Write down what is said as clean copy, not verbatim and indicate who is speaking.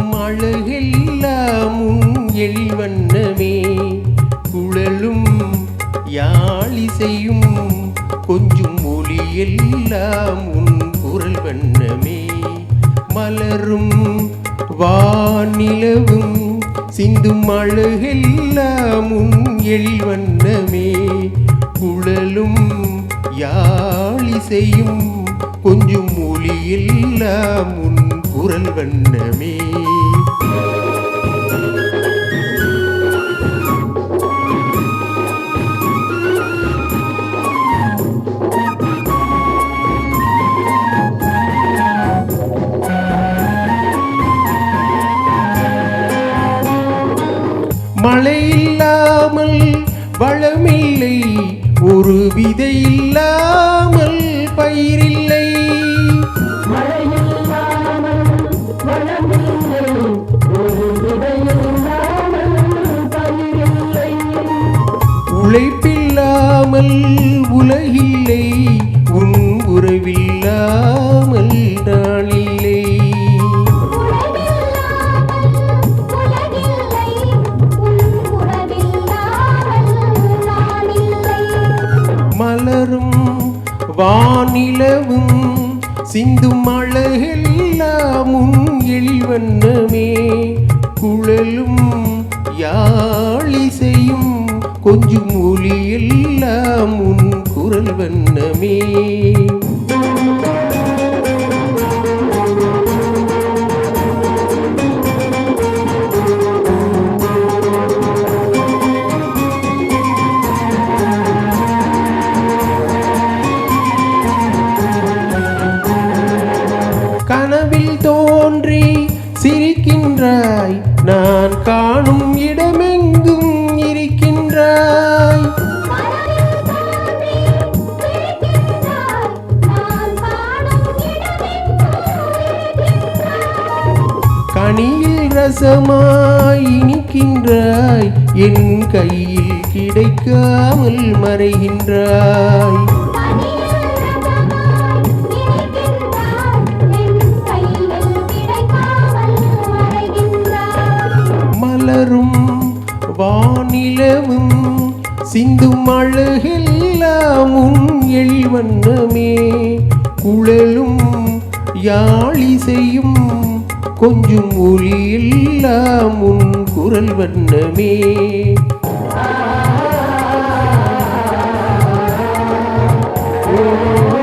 Speaker 1: சிந்தும் அழகெல்லாம் உன் எழில்வண்ணமே குழலும் யாழிசையும் கொஞ்சும் ஒலியெல்லாம் உன் குரல் வண்ணமே மலரும் வானிலவும் சிந்தும் அழகெல்லாம் உன் எழில்வண்ணமே குழலும் யாழிசையும் கொஞ்சும் ஒலியெல்லாம் உன் குரல் வண்ணமே மழை இல்லாமல் வளமில்லை ஒரு விதை இல்லாமல் பயிரில்லை உழைப்பில்லாமல் உலகில்லை உன் உறவில்லாமல் நாளில்லை மலரும் வானிலவும் சிந்தும் அழகெல்லாம் உன் எழில்வண்ணமே குழலும் யாழிசையும் கொஞ்சும் ஒலியெல்லாம் உன் குரல் வண்ணமே கனவில் தோன்றி சிரிக்கின்றாய் நான் காணும் இடமெங்கும் இருக்கின்றாய் கனியில் ரசமாய் இனிக்கின்றாய் என் கையில் கிடைக்காமல் மறைகின்றாய் மலரும் வானிலவும் சிந்தும் அழகெல்லாம் உன் எழில்வண்ணமே குழலும் யாழிசையும் கொஞ்சும் ஒலியெல்லாம் உன் குரல் வண்ணமே ஓ